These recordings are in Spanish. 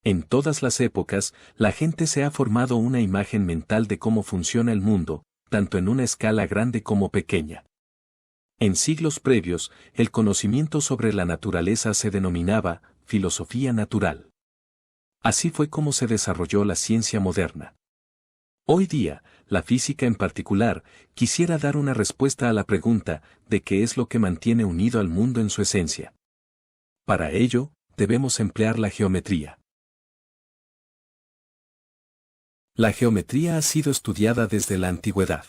En todas las épocas, la gente se ha formado una imagen mental de cómo funciona el mundo, tanto en una escala grande como pequeña. En siglos previos, el conocimiento sobre la naturaleza se denominaba filosofía natural. Así fue como se desarrolló la ciencia moderna. Hoy día, la física en particular, quisiera dar una respuesta a la pregunta de qué es lo que mantiene unido al mundo en su esencia. Para ello, debemos emplear la geometría. La geometría ha sido estudiada desde la antigüedad.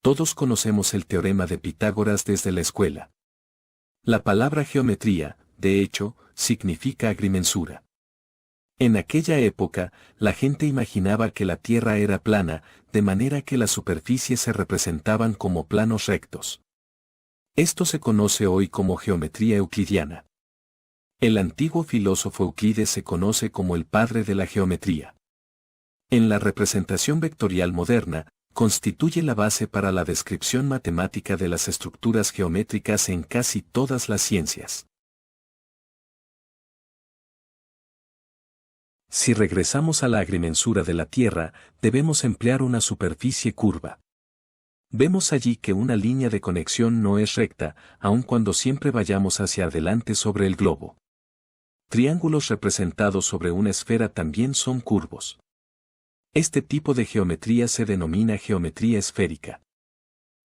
Todos conocemos el teorema de Pitágoras desde la escuela. La palabra geometría, de hecho, significa agrimensura. En aquella época, la gente imaginaba que la Tierra era plana, de manera que las superficies se representaban como planos rectos. Esto se conoce hoy como geometría euclidiana. El antiguo filósofo Euclides se conoce como el padre de la geometría. En la representación vectorial moderna, constituye la base para la descripción matemática de las estructuras geométricas en casi todas las ciencias. Si regresamos a la agrimensura de la Tierra, debemos emplear una superficie curva. Vemos allí que una línea de conexión no es recta, aun cuando siempre vayamos hacia adelante sobre el globo. Triángulos representados sobre una esfera también son curvos. Este tipo de geometría se denomina geometría esférica.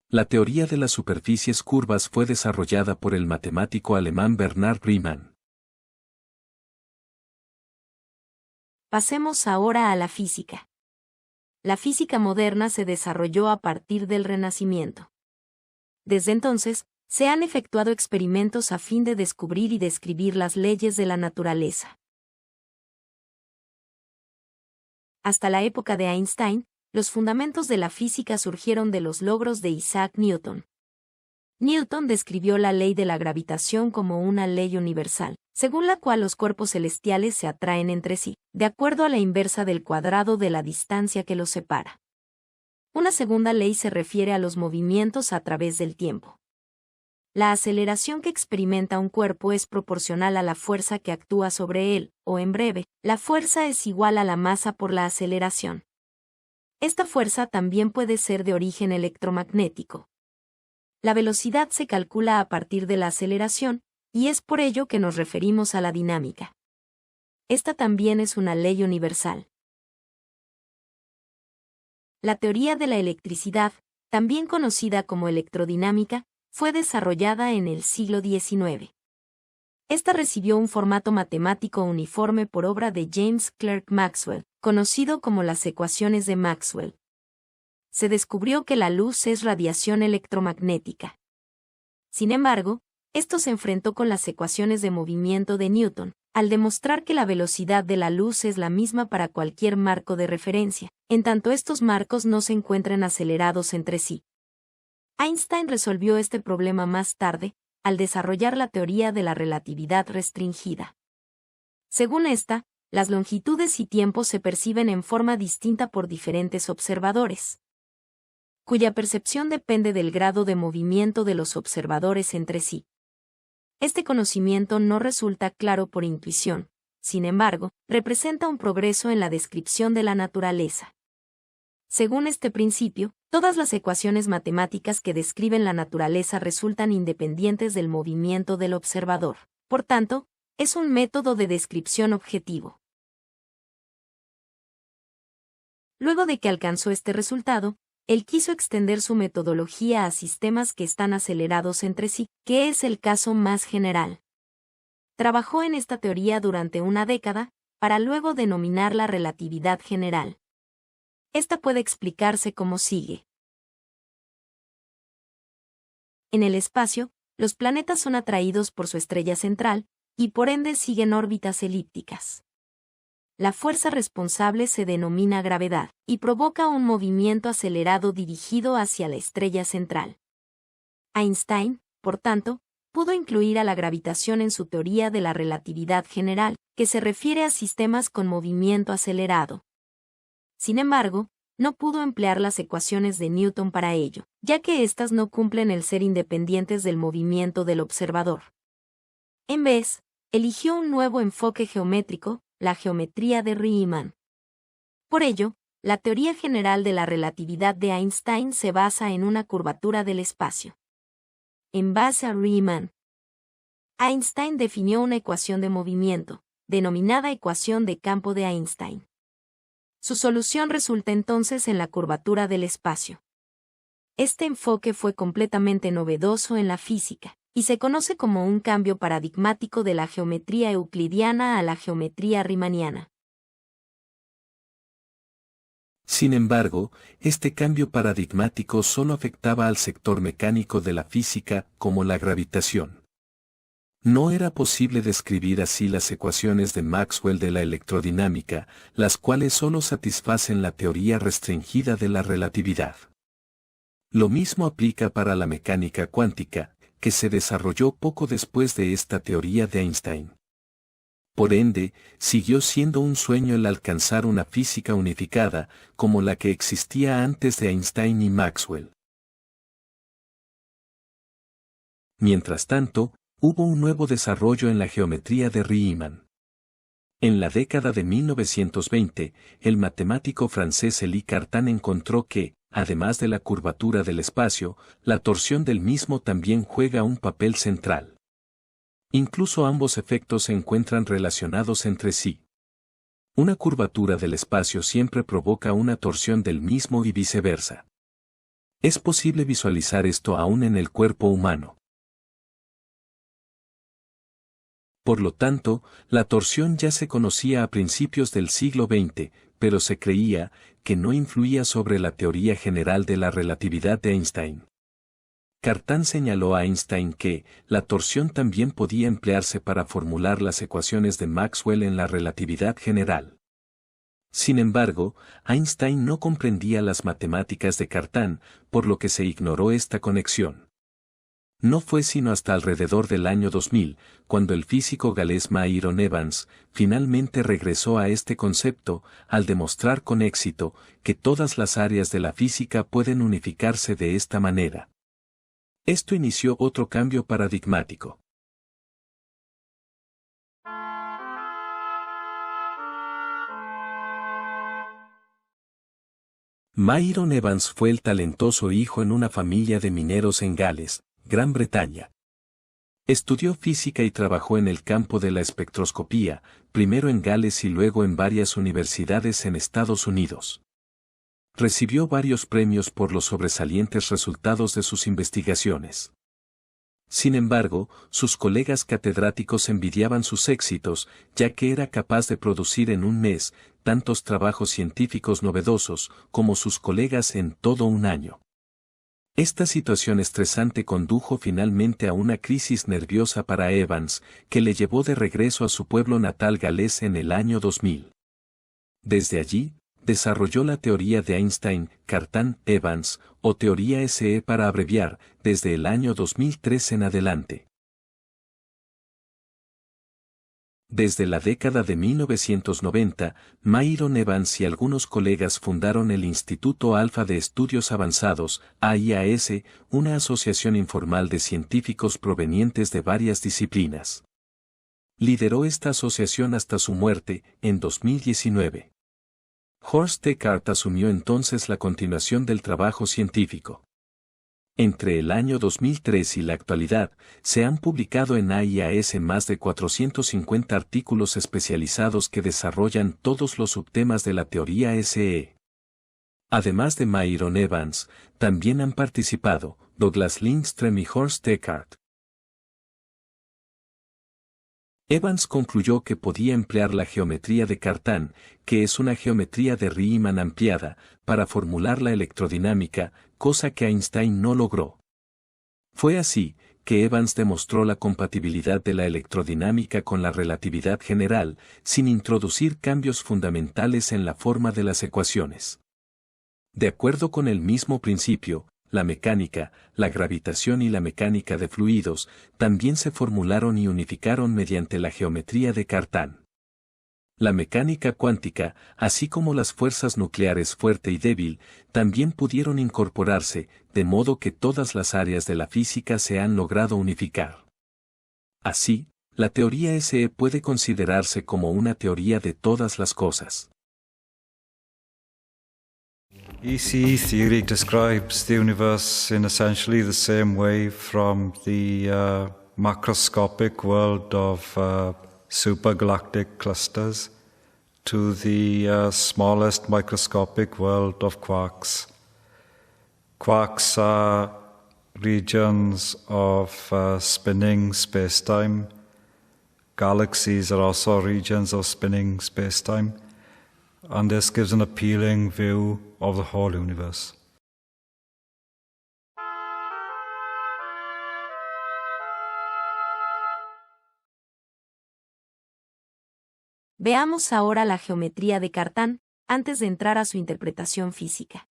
La teoría de las superficies curvas fue desarrollada por el matemático alemán Bernhard Riemann. Pasemos ahora a la física. La física moderna se desarrolló a partir del Renacimiento. Desde entonces, se han efectuado experimentos a fin de descubrir y describir las leyes de la naturaleza. Hasta la época de Einstein, los fundamentos de la física surgieron de los logros de Isaac Newton. Newton describió la ley de la gravitación como una ley universal, según la cual los cuerpos celestiales se atraen entre sí, de acuerdo a la inversa del cuadrado de la distancia que los separa. Una segunda ley se refiere a los movimientos a través del tiempo. La aceleración que experimenta un cuerpo es proporcional a la fuerza que actúa sobre él, o en breve, la fuerza es igual a la masa por la aceleración. Esta fuerza también puede ser de origen electromagnético. La velocidad se calcula a partir de la aceleración, y es por ello que nos referimos a la dinámica. Esta también es una ley universal. La teoría de la electricidad, también conocida como electrodinámica, fue desarrollada en el siglo XIX. Esta recibió un formato matemático uniforme por obra de James Clerk Maxwell, conocido como las ecuaciones de Maxwell. Se descubrió que la luz es radiación electromagnética. Sin embargo, esto se enfrentó con las ecuaciones de movimiento de Newton, al demostrar que la velocidad de la luz es la misma para cualquier marco de referencia, en tanto estos marcos no se encuentren acelerados entre sí. Einstein resolvió este problema más tarde, al desarrollar la teoría de la relatividad restringida. Según esta, las longitudes y tiempos se perciben en forma distinta por diferentes observadores, cuya percepción depende del grado de movimiento de los observadores entre sí. Este conocimiento no resulta claro por intuición, sin embargo, representa un progreso en la descripción de la naturaleza. Según este principio, todas las ecuaciones matemáticas que describen la naturaleza resultan independientes del movimiento del observador. Por tanto, es un método de descripción objetivo. Luego de que alcanzó este resultado, él quiso extender su metodología a sistemas que están acelerados entre sí, que es el caso más general. Trabajó en esta teoría durante una década, para luego denominar la relatividad general. Esta puede explicarse como sigue. En el espacio, los planetas son atraídos por su estrella central, y por ende siguen órbitas elípticas. La fuerza responsable se denomina gravedad, y provoca un movimiento acelerado dirigido hacia la estrella central. Einstein, por tanto, pudo incluir a la gravitación en su teoría de la relatividad general, que se refiere a sistemas con movimiento acelerado. Sin embargo, no pudo emplear las ecuaciones de Newton para ello, ya que éstas no cumplen el ser independientes del movimiento del observador. En vez, eligió un nuevo enfoque geométrico, la geometría de Riemann. Por ello, la teoría general de la relatividad de Einstein se basa en una curvatura del espacio. En base a Riemann, Einstein definió una ecuación de movimiento, denominada ecuación de campo de Einstein. Su solución resulta entonces en la curvatura del espacio. Este enfoque fue completamente novedoso en la física, y se conoce como un cambio paradigmático de la geometría euclidiana a la geometría riemanniana. Sin embargo, este cambio paradigmático solo afectaba al sector mecánico de la física, como la gravitación. No era posible describir así las ecuaciones de Maxwell de la electrodinámica, las cuales solo satisfacen la teoría restringida de la relatividad. Lo mismo aplica para la mecánica cuántica, que se desarrolló poco después de esta teoría de Einstein. Por ende, siguió siendo un sueño el alcanzar una física unificada, como la que existía antes de Einstein y Maxwell. Mientras tanto, hubo un nuevo desarrollo en la geometría de Riemann. En la década de 1920, el matemático francés Élie Cartan encontró que, además de la curvatura del espacio, la torsión del mismo también juega un papel central. Incluso ambos efectos se encuentran relacionados entre sí. Una curvatura del espacio siempre provoca una torsión del mismo y viceversa. Es posible visualizar esto aún en el cuerpo humano. Por lo tanto, la torsión ya se conocía a principios del siglo XX, pero se creía que no influía sobre la teoría general de la relatividad de Einstein. Cartan señaló a Einstein que la torsión también podía emplearse para formular las ecuaciones de Maxwell en la relatividad general. Sin embargo, Einstein no comprendía las matemáticas de Cartan, por lo que se ignoró esta conexión. No fue sino hasta alrededor del año 2000, cuando el físico galés Myron Evans finalmente regresó a este concepto, al demostrar con éxito que todas las áreas de la física pueden unificarse de esta manera. Esto inició otro cambio paradigmático. Myron Evans fue el talentoso hijo en una familia de mineros en Gales, Gran Bretaña. Estudió física y trabajó en el campo de la espectroscopía, primero en Gales y luego en varias universidades en Estados Unidos. Recibió varios premios por los sobresalientes resultados de sus investigaciones. Sin embargo, sus colegas catedráticos envidiaban sus éxitos, ya que era capaz de producir en un mes tantos trabajos científicos novedosos como sus colegas en todo un año. Esta situación estresante condujo finalmente a una crisis nerviosa para Evans, que le llevó de regreso a su pueblo natal galés en el año 2000. Desde allí, desarrolló la teoría de Einstein-Cartan-Evans, o teoría SE para abreviar, desde el año 2003 en adelante. Desde la década de 1990, Myron Evans y algunos colegas fundaron el Instituto Alfa de Estudios Avanzados, AIAS, una asociación informal de científicos provenientes de varias disciplinas. Lideró esta asociación hasta su muerte, en 2019. Horst Eckart asumió entonces la continuación del trabajo científico. Entre el año 2003 y la actualidad, se han publicado en AIAS más de 450 artículos especializados que desarrollan todos los subtemas de la teoría SE. Además de Myron Evans, también han participado Douglas Lindström y Horst Eckart. Evans concluyó que podía emplear la geometría de Cartan, que es una geometría de Riemann ampliada, para formular la electrodinámica, cosa que Einstein no logró. Fue así que Evans demostró la compatibilidad de la electrodinámica con la relatividad general, sin introducir cambios fundamentales en la forma de las ecuaciones. De acuerdo con el mismo principio, la mecánica, la gravitación y la mecánica de fluidos también se formularon y unificaron mediante la geometría de Cartan. La mecánica cuántica, así como las fuerzas nucleares fuerte y débil, también pudieron incorporarse, de modo que todas las áreas de la física se han logrado unificar. Así, La teoría SE puede considerarse como una teoría de todas las cosas. ECE theory describes the universe in essentially the same way, from the macroscopic world of supergalactic clusters to the smallest microscopic world of quarks. Quarks are regions of spinning spacetime. Galaxies are also regions of spinning spacetime. And this gives an appealing view of the whole universe. Veamos ahora la geometría de Cartan, antes de entrar a su interpretación física.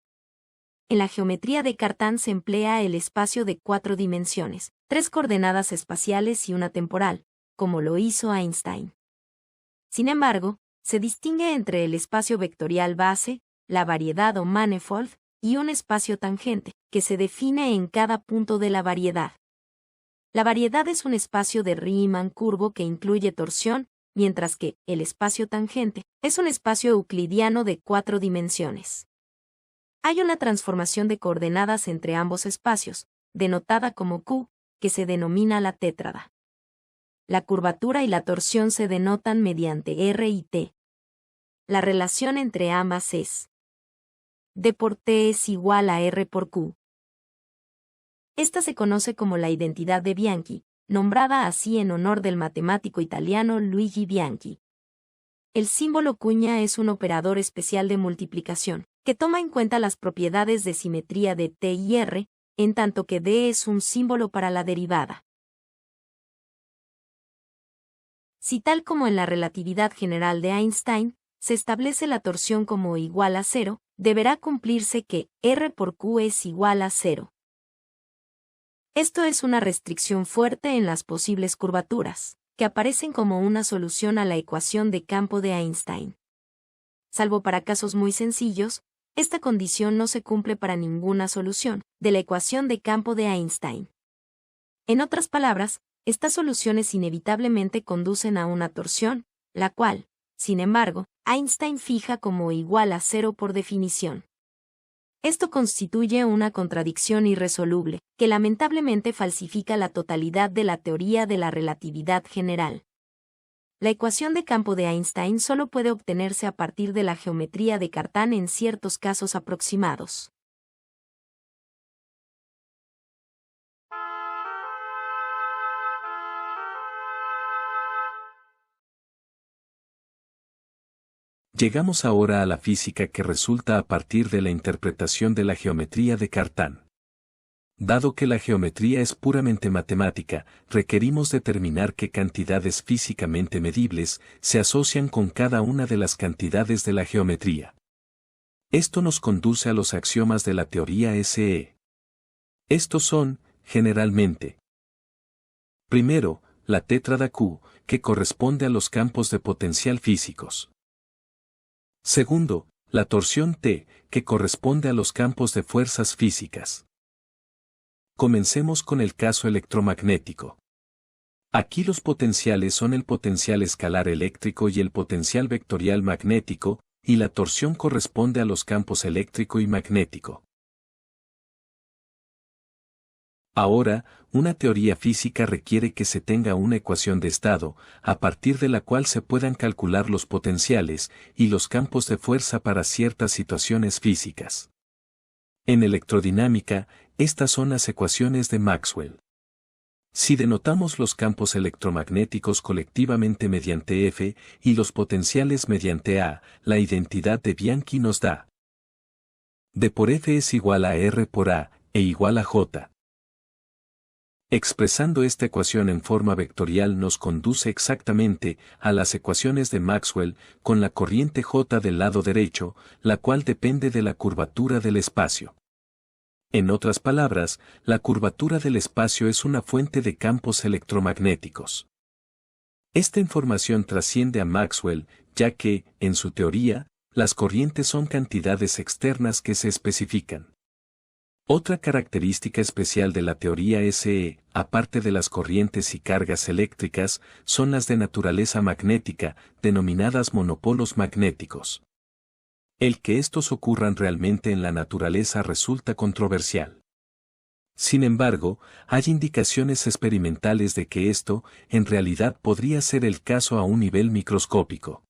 En la geometría de Cartan se emplea el espacio de 4 dimensiones, 3 coordenadas espaciales y una temporal, como lo hizo Einstein. Sin embargo, se distingue entre el espacio vectorial base, la variedad o manifold, y un espacio tangente, que se define en cada punto de la variedad. La variedad es un espacio de Riemann curvo que incluye torsión, mientras que el espacio tangente es un espacio euclidiano de 4 dimensiones. Hay una transformación de coordenadas entre ambos espacios, denotada como Q, que se denomina la tétrada. La curvatura y la torsión se denotan mediante R y T. La relación entre ambas es D por T es igual a R por Q. Esta se conoce como la identidad de Bianchi, nombrada así en honor del matemático italiano Luigi Bianchi. El símbolo cuña es un operador especial de multiplicación, que toma en cuenta las propiedades de simetría de T y R, en tanto que D es un símbolo para la derivada. Si tal como en la relatividad general de Einstein, se establece la torsión como igual a 0, deberá cumplirse que R por Q es igual a 0. Esto es una restricción fuerte en las posibles curvaturas, que aparecen como una solución a la ecuación de campo de Einstein. Salvo para casos muy sencillos, esta condición no se cumple para ninguna solución de la ecuación de campo de Einstein. En otras palabras, estas soluciones inevitablemente conducen a una torsión, la cual, sin embargo, Einstein fija como igual a 0 por definición. Esto constituye una contradicción irresoluble, que lamentablemente falsifica la totalidad de la teoría de la relatividad general. La ecuación de campo de Einstein solo puede obtenerse a partir de la geometría de Cartan en ciertos casos aproximados. Llegamos ahora a la física que resulta a partir de la interpretación de la geometría de Cartan. Dado que la geometría es puramente matemática, requerimos determinar qué cantidades físicamente medibles se asocian con cada una de las cantidades de la geometría. Esto nos conduce a los axiomas de la teoría SE. Estos son, generalmente, primero, la tétrada Q, que corresponde a los campos de potencial físicos. Segundo, la torsión T, que corresponde a los campos de fuerzas físicas. Comencemos con el caso electromagnético. Aquí los potenciales son el potencial escalar eléctrico y el potencial vectorial magnético, y la torsión corresponde a los campos eléctrico y magnético. Ahora, una teoría física requiere que se tenga una ecuación de estado, a partir de la cual se puedan calcular los potenciales y los campos de fuerza para ciertas situaciones físicas. En electrodinámica, estas son las ecuaciones de Maxwell. Si denotamos los campos electromagnéticos colectivamente mediante F y los potenciales mediante A, la identidad de Bianchi nos da D por F es igual a R por A, e igual a J. Expresando esta ecuación en forma vectorial nos conduce exactamente a las ecuaciones de Maxwell con la corriente J del lado derecho, la cual depende de la curvatura del espacio. En otras palabras, la curvatura del espacio es una fuente de campos electromagnéticos. Esta información trasciende a Maxwell, ya que, en su teoría, las corrientes son cantidades externas que se especifican. Otra característica especial de la teoría SE, aparte de las corrientes y cargas eléctricas, son las de naturaleza magnética, denominadas monopolos magnéticos. El que estos ocurran realmente en la naturaleza resulta controversial. Sin embargo, hay indicaciones experimentales de que esto, en realidad, podría ser el caso a un nivel microscópico.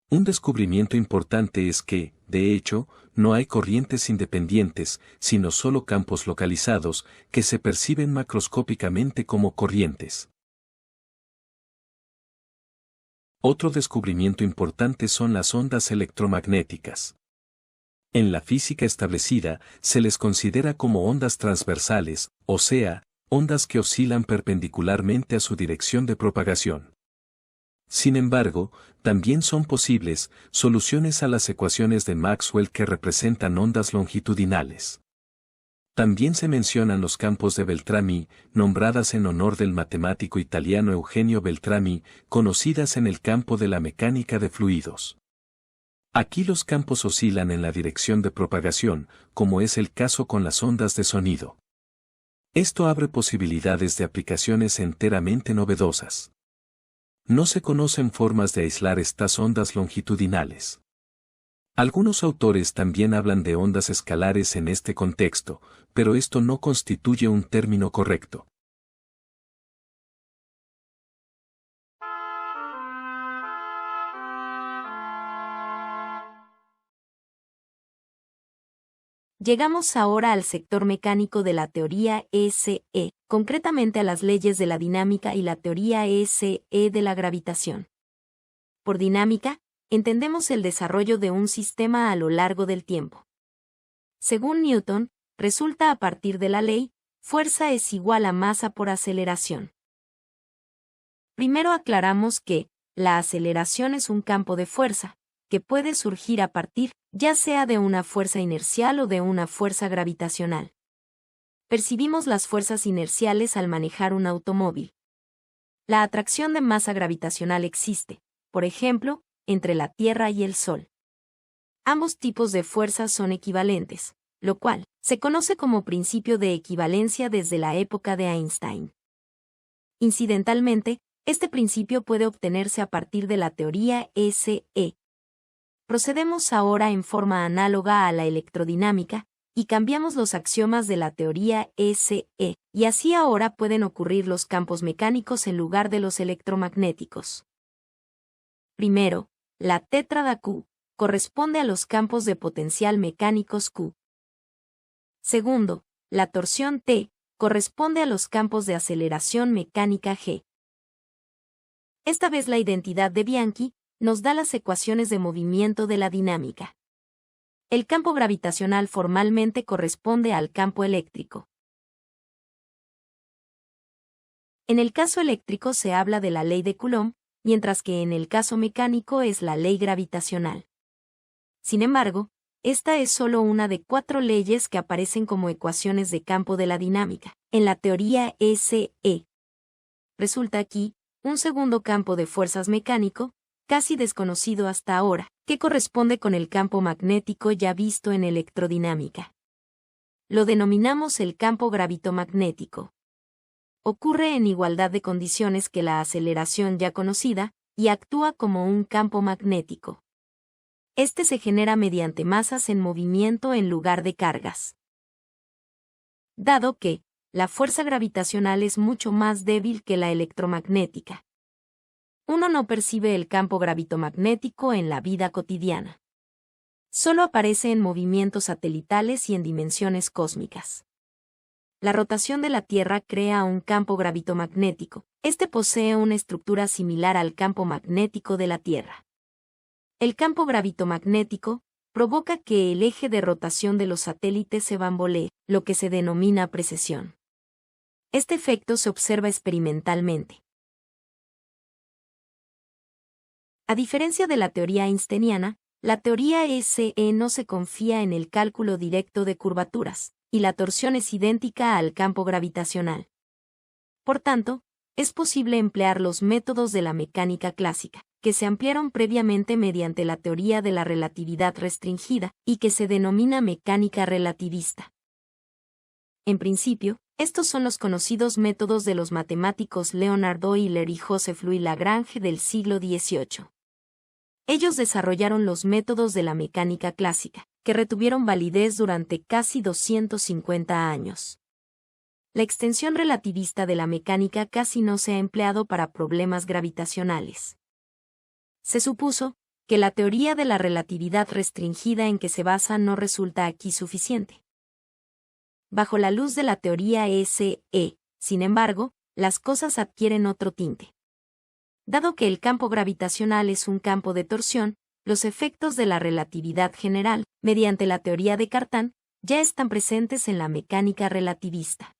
Un descubrimiento importante es que, de hecho, no hay corrientes independientes, sino solo campos localizados, que se perciben macroscópicamente como corrientes. Otro descubrimiento importante son las ondas electromagnéticas. En la física establecida, se les considera como ondas transversales, o sea, ondas que oscilan perpendicularmente a su dirección de propagación. Sin embargo, también son posibles soluciones a las ecuaciones de Maxwell que representan ondas longitudinales. También se mencionan los campos de Beltrami, nombradas en honor del matemático italiano Eugenio Beltrami, conocidas en el campo de la mecánica de fluidos. Aquí los campos oscilan en la dirección de propagación, como es el caso con las ondas de sonido. Esto abre posibilidades de aplicaciones enteramente novedosas. No se conocen formas de aislar estas ondas longitudinales. Algunos autores también hablan de ondas escalares en este contexto, pero esto no constituye un término correcto. Llegamos ahora al sector mecánico de la teoría SE, concretamente a las leyes de la dinámica y la teoría SE de la gravitación. Por dinámica, entendemos el desarrollo de un sistema a lo largo del tiempo. Según Newton, resulta a partir de la ley, fuerza es igual a masa por aceleración. Primero aclaramos que la aceleración es un campo de fuerza, que puede surgir a partir, ya sea de una fuerza inercial o de una fuerza gravitacional. Percibimos las fuerzas inerciales al manejar un automóvil. La atracción de masa gravitacional existe, por ejemplo, entre la Tierra y el Sol. Ambos tipos de fuerzas son equivalentes, lo cual se conoce como principio de equivalencia desde la época de Einstein. Incidentalmente, este principio puede obtenerse a partir de la teoría SE. Procedemos ahora en forma análoga a la electrodinámica, y cambiamos los axiomas de la teoría SE, y así ahora pueden ocurrir los campos mecánicos en lugar de los electromagnéticos. Primero, la tétrada Q corresponde a los campos de potencial mecánicos Q. Segundo, la torsión T corresponde a los campos de aceleración mecánica G. Esta vez la identidad de Bianchi nos da las ecuaciones de movimiento de la dinámica. El campo gravitacional formalmente corresponde al campo eléctrico. En el caso eléctrico se habla de la ley de Coulomb, mientras que en el caso mecánico es la ley gravitacional. Sin embargo, esta es solo una de 4 leyes que aparecen como ecuaciones de campo de la dinámica, en la teoría SE. Resulta aquí un segundo campo de fuerzas mecánico, casi desconocido hasta ahora, que corresponde con el campo magnético ya visto en electrodinámica. Lo denominamos el campo gravitomagnético. Ocurre en igualdad de condiciones que la aceleración ya conocida, y actúa como un campo magnético. Este se genera mediante masas en movimiento en lugar de cargas. Dado que la fuerza gravitacional es mucho más débil que la electromagnética, uno no percibe el campo gravitomagnético en la vida cotidiana. Solo aparece en movimientos satelitales y en dimensiones cósmicas. La rotación de la Tierra crea un campo gravitomagnético. Este posee una estructura similar al campo magnético de la Tierra. El campo gravitomagnético provoca que el eje de rotación de los satélites se bambolee, lo que se denomina precesión. Este efecto se observa experimentalmente. A diferencia de la teoría einsteiniana, la teoría SE no se confía en el cálculo directo de curvaturas, y la torsión es idéntica al campo gravitacional. Por tanto, es posible emplear los métodos de la mecánica clásica, que se ampliaron previamente mediante la teoría de la relatividad restringida, y que se denomina mecánica relativista. En principio, estos son los conocidos métodos de los matemáticos Leonard Euler y Joseph Louis Lagrange del siglo XVIII. Ellos desarrollaron los métodos de la mecánica clásica, que retuvieron validez durante casi 250 años. La extensión relativista de la mecánica casi no se ha empleado para problemas gravitacionales. Se supuso que la teoría de la relatividad restringida en que se basa no resulta aquí suficiente. Bajo la luz de la teoría SE, sin embargo, las cosas adquieren otro tinte. Dado que el campo gravitacional es un campo de torsión, los efectos de la relatividad general, mediante la teoría de Cartan, ya están presentes en la mecánica relativista.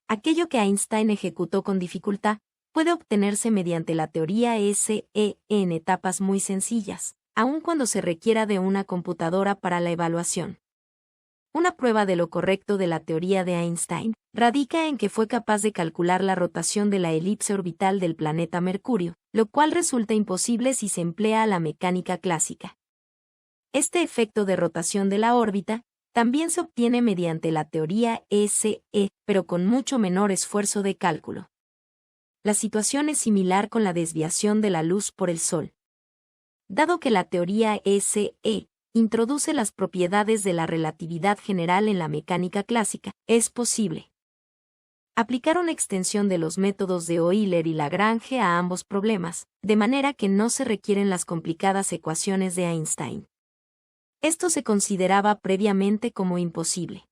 Aquello que Einstein ejecutó con dificultad puede obtenerse mediante la teoría SE en etapas muy sencillas, aun cuando se requiera de una computadora para la evaluación. Una prueba de lo correcto de la teoría de Einstein radica en que fue capaz de calcular la rotación de la elipse orbital del planeta Mercurio, lo cual resulta imposible si se emplea la mecánica clásica. Este efecto de rotación de la órbita también se obtiene mediante la teoría SE, pero con mucho menor esfuerzo de cálculo. La situación es similar con la desviación de la luz por el Sol. Dado que la teoría SE introduce las propiedades de la relatividad general en la mecánica clásica, es posible aplicar una extensión de los métodos de Euler y Lagrange a ambos problemas, de manera que no se requieren las complicadas ecuaciones de Einstein. Esto se consideraba previamente como imposible.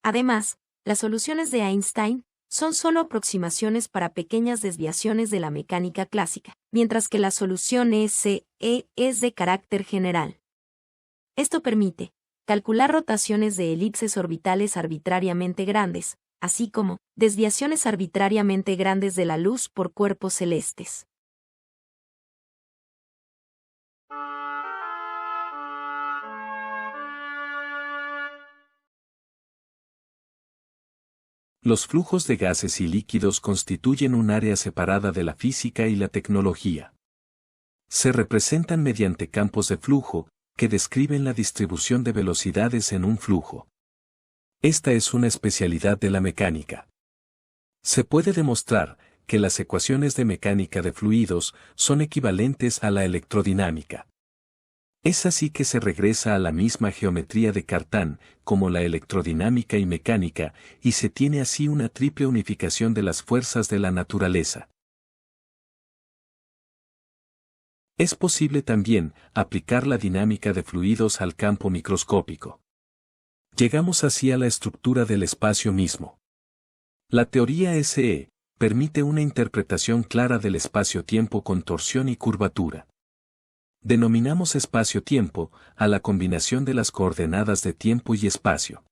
Además, las soluciones de Einstein son solo aproximaciones para pequeñas desviaciones de la mecánica clásica, mientras que la solución SE es de carácter general. Esto permite calcular rotaciones de elipses orbitales arbitrariamente grandes, así como desviaciones arbitrariamente grandes de la luz por cuerpos celestes. Los flujos de gases y líquidos constituyen un área separada de la física y la tecnología. Se representan mediante campos de flujo, que describen la distribución de velocidades en un flujo. Esta es una especialidad de la mecánica. Se puede demostrar que las ecuaciones de mecánica de fluidos son equivalentes a la electrodinámica. Es así que se regresa a la misma geometría de Cartan, como la electrodinámica y mecánica, y se tiene así una triple unificación de las fuerzas de la naturaleza. Es posible también aplicar la dinámica de fluidos al campo microscópico. Llegamos así a la estructura del espacio mismo. La teoría SE permite una interpretación clara del espacio-tiempo con torsión y curvatura. Denominamos espacio-tiempo a la combinación de las coordenadas de tiempo y espacio.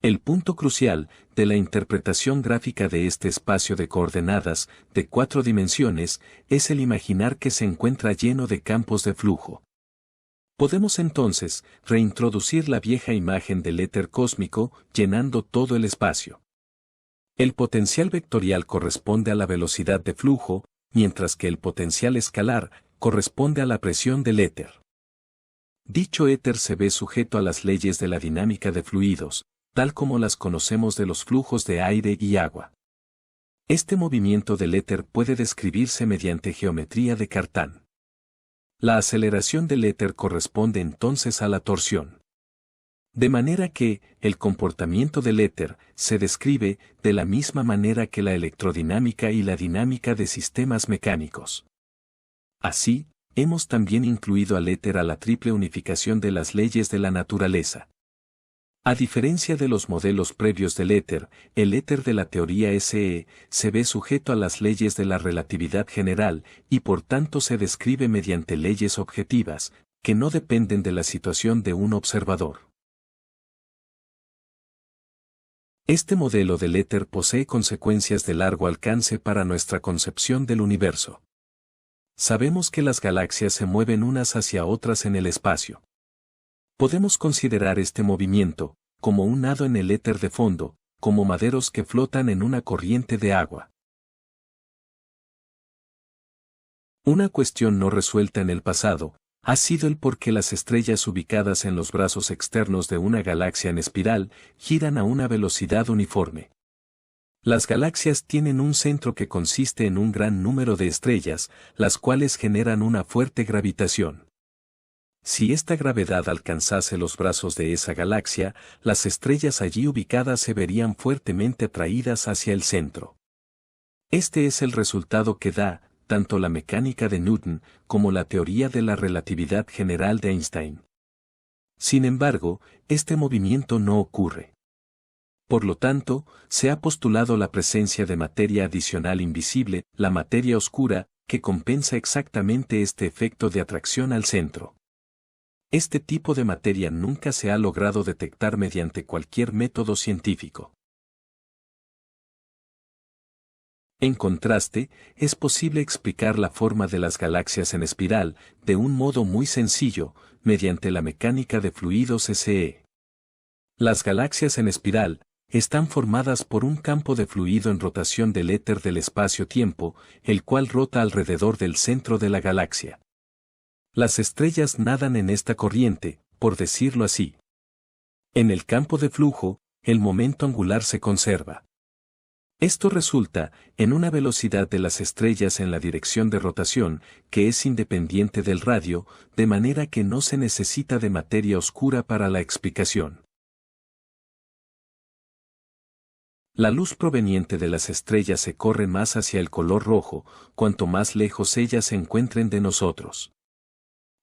El punto crucial de la interpretación gráfica de este espacio de coordenadas de 4 dimensiones es el imaginar que se encuentra lleno de campos de flujo. Podemos entonces reintroducir la vieja imagen del éter cósmico llenando todo el espacio. El potencial vectorial corresponde a la velocidad de flujo, mientras que el potencial escalar corresponde a la presión del éter. Dicho éter se ve sujeto a las leyes de la dinámica de fluidos, tal como las conocemos de los flujos de aire y agua. Este movimiento del éter puede describirse mediante geometría de Cartan. La aceleración del éter corresponde entonces a la torsión. De manera que, el comportamiento del éter se describe de la misma manera que la electrodinámica y la dinámica de sistemas mecánicos. Así, hemos también incluido al éter a la triple unificación de las leyes de la naturaleza. A diferencia de los modelos previos del éter, el éter de la teoría SE se ve sujeto a las leyes de la relatividad general y por tanto se describe mediante leyes objetivas, que no dependen de la situación de un observador. Este modelo del éter posee consecuencias de largo alcance para nuestra concepción del universo. Sabemos que las galaxias se mueven unas hacia otras en el espacio. Podemos considerar este movimiento como un nado en el éter de fondo, como maderos que flotan en una corriente de agua. Una cuestión no resuelta en el pasado ha sido el por qué las estrellas ubicadas en los brazos externos de una galaxia en espiral giran a una velocidad uniforme. Las galaxias tienen un centro que consiste en un gran número de estrellas, las cuales generan una fuerte gravitación. Si esta gravedad alcanzase los brazos de esa galaxia, las estrellas allí ubicadas se verían fuertemente atraídas hacia el centro. Este es el resultado que da, tanto la mecánica de Newton como la teoría de la relatividad general de Einstein. Sin embargo, este movimiento no ocurre. Por lo tanto, se ha postulado la presencia de materia adicional invisible, la materia oscura, que compensa exactamente este efecto de atracción al centro. Este tipo de materia nunca se ha logrado detectar mediante cualquier método científico. En contraste, es posible explicar la forma de las galaxias en espiral, de un modo muy sencillo, mediante la mecánica de fluidos SE. Las galaxias en espiral están formadas por un campo de fluido en rotación del éter del espacio-tiempo, el cual rota alrededor del centro de la galaxia. Las estrellas nadan en esta corriente, por decirlo así. En el campo de flujo, el momento angular se conserva. Esto resulta en una velocidad de las estrellas en la dirección de rotación, que es independiente del radio, de manera que no se necesita de materia oscura para la explicación. La luz proveniente de las estrellas se corre más hacia el color rojo, cuanto más lejos ellas se encuentren de nosotros.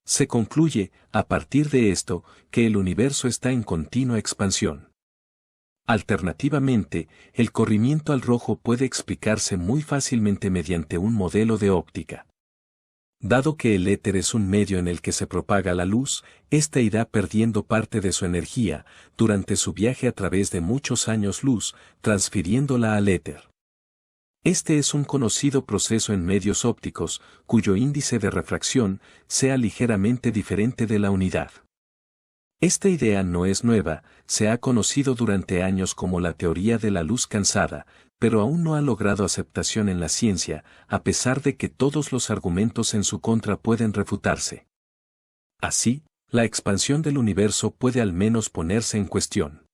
Se concluye, a partir de esto, que el universo está en continua expansión. Alternativamente, el corrimiento al rojo puede explicarse muy fácilmente mediante un modelo de óptica. Dado que el éter es un medio en el que se propaga la luz, ésta irá perdiendo parte de su energía durante su viaje a través de muchos años luz, transfiriéndola al éter. Este es un conocido proceso en medios ópticos, cuyo índice de refracción sea ligeramente diferente de la unidad. Esta idea no es nueva, se ha conocido durante años como la teoría de la luz cansada, pero aún no ha logrado aceptación en la ciencia, a pesar de que todos los argumentos en su contra pueden refutarse. Así, la expansión del universo puede al menos ponerse en cuestión.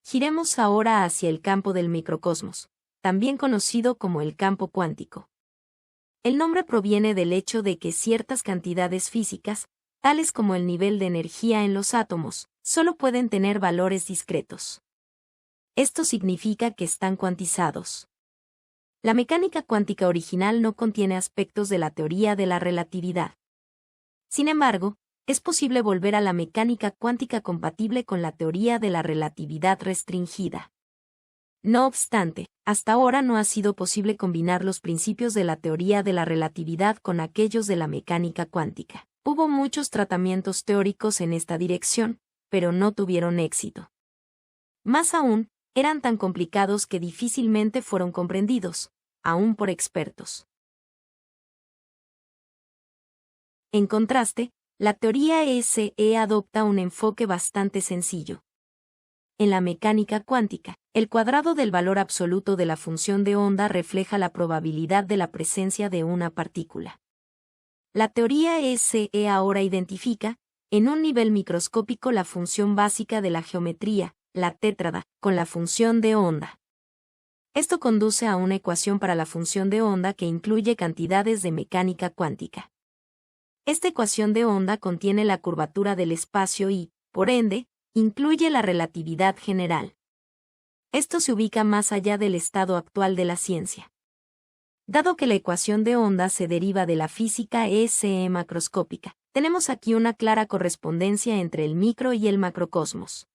Giremos ahora hacia el campo del microcosmos, también conocido como el campo cuántico. El nombre proviene del hecho de que ciertas cantidades físicas, tales como el nivel de energía en los átomos, solo pueden tener valores discretos. Esto significa que están cuantizados. La mecánica cuántica original no contiene aspectos de la teoría de la relatividad. Sin embargo, es posible volver a la mecánica cuántica compatible con la teoría de la relatividad restringida. No obstante, hasta ahora no ha sido posible combinar los principios de la teoría de la relatividad con aquellos de la mecánica cuántica. Hubo muchos tratamientos teóricos en esta dirección, pero no tuvieron éxito. Más aún, eran tan complicados que difícilmente fueron comprendidos, aún por expertos. En contraste, la teoría SE adopta un enfoque bastante sencillo. En la mecánica cuántica, el cuadrado del valor absoluto de la función de onda refleja la probabilidad de la presencia de una partícula. La teoría SE ahora identifica, en un nivel microscópico, la función básica de la geometría, la tétrada, con la función de onda. Esto conduce a una ecuación para la función de onda que incluye cantidades de mecánica cuántica. Esta ecuación de onda contiene la curvatura del espacio y, por ende, incluye la relatividad general. Esto se ubica más allá del estado actual de la ciencia. Dado que la ecuación de onda se deriva de la física SE macroscópica, tenemos aquí una clara correspondencia entre el micro y el macrocosmos.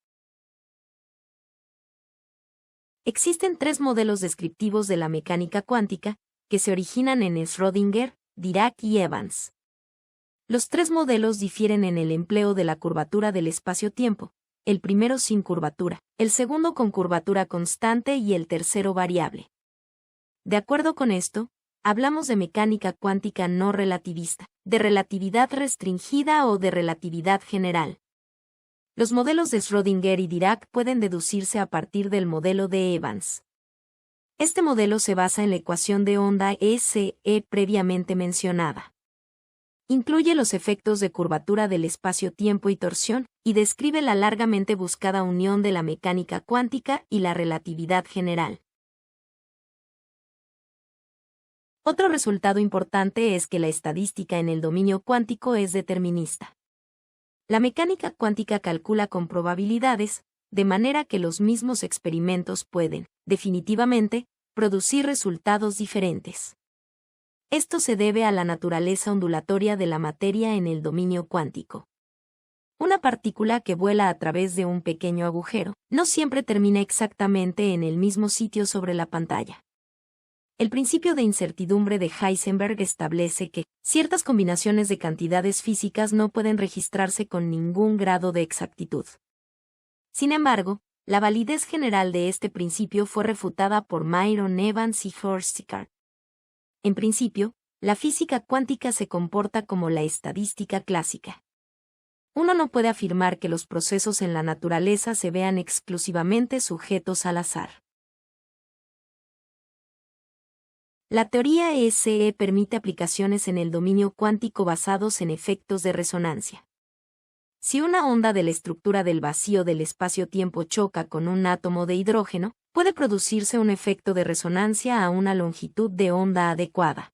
Existen tres modelos descriptivos de la mecánica cuántica, que se originan en Schrödinger, Dirac y Evans. Los tres modelos difieren en el empleo de la curvatura del espacio-tiempo, el primero sin curvatura, el segundo con curvatura constante y el tercero variable. De acuerdo con esto, hablamos de mecánica cuántica no relativista, de relatividad restringida o de relatividad general. Los modelos de Schrödinger y Dirac pueden deducirse a partir del modelo de Evans. Este modelo se basa en la ecuación de onda SE previamente mencionada. Incluye los efectos de curvatura del espacio-tiempo y torsión, y describe la largamente buscada unión de la mecánica cuántica y la relatividad general. Otro resultado importante es que la estadística en el dominio cuántico es determinista. La mecánica cuántica calcula con probabilidades, de manera que los mismos experimentos pueden, definitivamente, producir resultados diferentes. Esto se debe a la naturaleza ondulatoria de la materia en el dominio cuántico. Una partícula que vuela a través de un pequeño agujero no siempre termina exactamente en el mismo sitio sobre la pantalla. El principio de incertidumbre de Heisenberg establece que ciertas combinaciones de cantidades físicas no pueden registrarse con ningún grado de exactitud. Sin embargo, la validez general de este principio fue refutada por Myron Evans y Horstickart. En principio, la física cuántica se comporta como la estadística clásica. Uno no puede afirmar que los procesos en la naturaleza se vean exclusivamente sujetos al azar. La teoría SE permite aplicaciones en el dominio cuántico basados en efectos de resonancia. Si una onda de la estructura del vacío del espacio-tiempo choca con un átomo de hidrógeno, puede producirse un efecto de resonancia a una longitud de onda adecuada.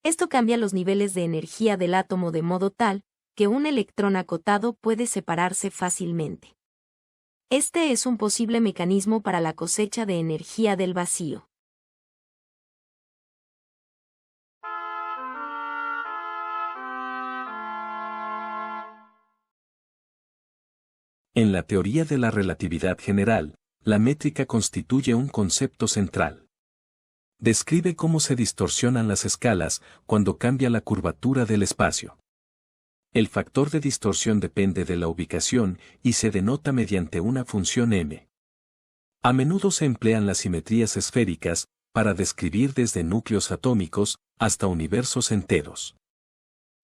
Esto cambia los niveles de energía del átomo de modo tal que un electrón acotado puede separarse fácilmente. Este es un posible mecanismo para la cosecha de energía del vacío. En la teoría de la relatividad general, la métrica constituye un concepto central. Describe cómo se distorsionan las escalas cuando cambia la curvatura del espacio. El factor de distorsión depende de la ubicación y se denota mediante una función m. A menudo se emplean las simetrías esféricas para describir desde núcleos atómicos hasta universos enteros.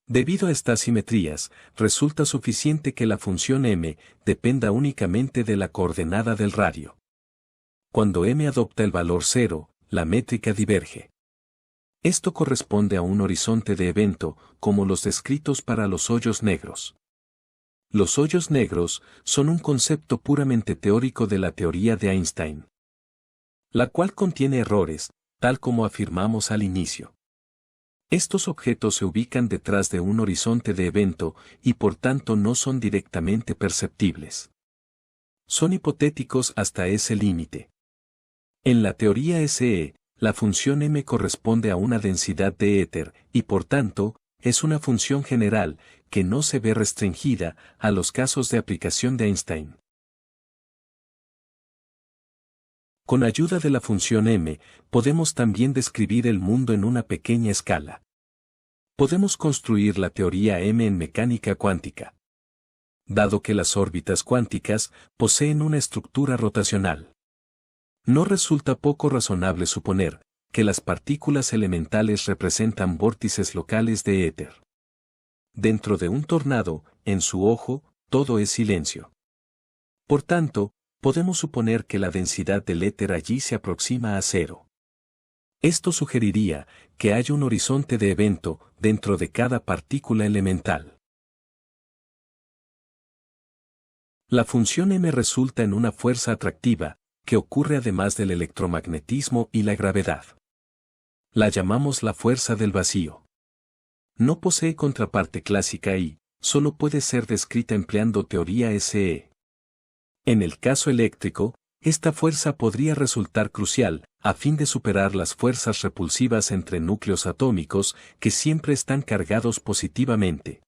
Debido a estas simetrías, resulta suficiente que la función m dependa únicamente de la coordenada del radio. Cuando m adopta el valor 0, la métrica diverge. Esto corresponde a un horizonte de evento, como los descritos para los hoyos negros. Los hoyos negros son un concepto puramente teórico de la teoría de Einstein, la cual contiene errores, tal como afirmamos al inicio. Estos objetos se ubican detrás de un horizonte de evento y por tanto no son directamente perceptibles. Son hipotéticos hasta ese límite. En la teoría SE, la función m corresponde a una densidad de éter y por tanto, es una función general que no se ve restringida a los casos de aplicación de Einstein. Con ayuda de la función m, podemos también describir el mundo en una pequeña escala. Podemos construir la teoría m en mecánica cuántica. Dado que las órbitas cuánticas poseen una estructura rotacional, no resulta poco razonable suponer que las partículas elementales representan vórtices locales de éter. Dentro de un tornado, en su ojo, todo es silencio. Por tanto, podemos suponer que la densidad del éter allí se aproxima a 0. Esto sugeriría que hay un horizonte de evento dentro de cada partícula elemental. La función m resulta en una fuerza atractiva, que ocurre además del electromagnetismo y la gravedad. La llamamos la fuerza del vacío. No posee contraparte clásica y solo puede ser descrita empleando teoría SE. En el caso eléctrico, esta fuerza podría resultar crucial, a fin de superar las fuerzas repulsivas entre núcleos atómicos que siempre están cargados positivamente.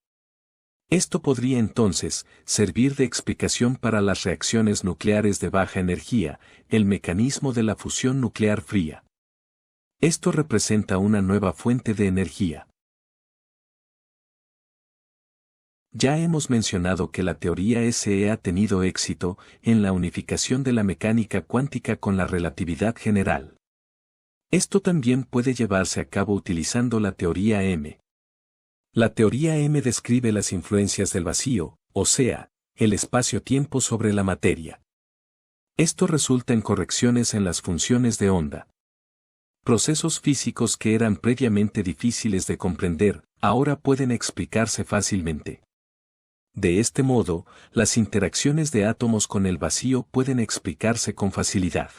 Esto podría entonces servir de explicación para las reacciones nucleares de baja energía, el mecanismo de la fusión nuclear fría. Esto representa una nueva fuente de energía. Ya hemos mencionado que la teoría SE ha tenido éxito en la unificación de la mecánica cuántica con la relatividad general. Esto también puede llevarse a cabo utilizando la teoría M. La teoría M describe las influencias del vacío, o sea, el espacio-tiempo sobre la materia. Esto resulta en correcciones en las funciones de onda. Procesos físicos que eran previamente difíciles de comprender, ahora pueden explicarse fácilmente. De este modo, las interacciones de átomos con el vacío pueden explicarse con facilidad.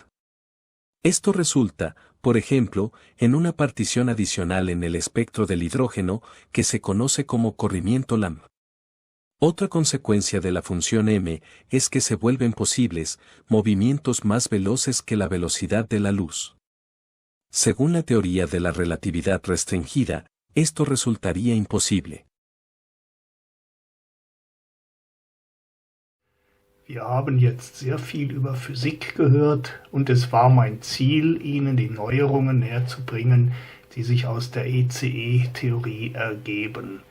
Esto resulta, por ejemplo, en una partición adicional en el espectro del hidrógeno, que se conoce como corrimiento Lamb. Otra consecuencia de la función m es que se vuelven posibles movimientos más veloces que la velocidad de la luz. Según la teoría de la relatividad restringida, esto resultaría imposible. Wir haben jetzt sehr viel über Physik gehört und es war mein Ziel, Ihnen die Neuerungen näherzubringen, die sich aus der ECE-Theorie ergeben.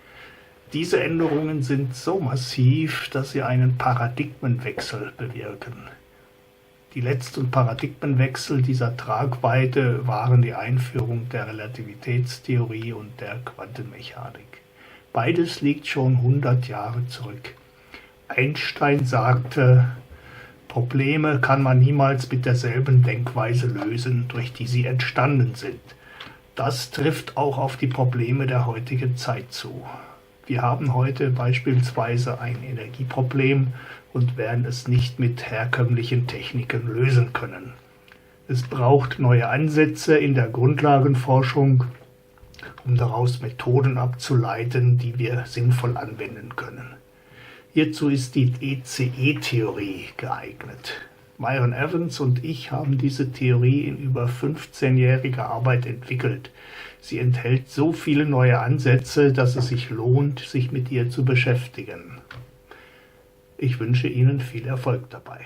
Diese Änderungen sind so massiv, dass sie einen Paradigmenwechsel bewirken. Die letzten Paradigmenwechsel dieser Tragweite waren die Einführung der Relativitätstheorie und der Quantenmechanik. Beides liegt schon 100 Jahre zurück. Einstein sagte, Probleme kann man niemals mit derselben Denkweise lösen, durch die sie entstanden sind. Das trifft auch auf die Probleme der heutigen Zeit zu. Wir haben heute beispielsweise ein Energieproblem und werden es nicht mit herkömmlichen Techniken lösen können. Es braucht neue Ansätze in der Grundlagenforschung, um daraus Methoden abzuleiten, die wir sinnvoll anwenden können. Hierzu ist die ECE-Theorie geeignet. Myron Evans und ich haben diese Theorie in über 15-jähriger Arbeit entwickelt. Sie enthält so viele neue Ansätze, dass es sich lohnt, sich mit ihr zu beschäftigen. Ich wünsche Ihnen viel Erfolg dabei.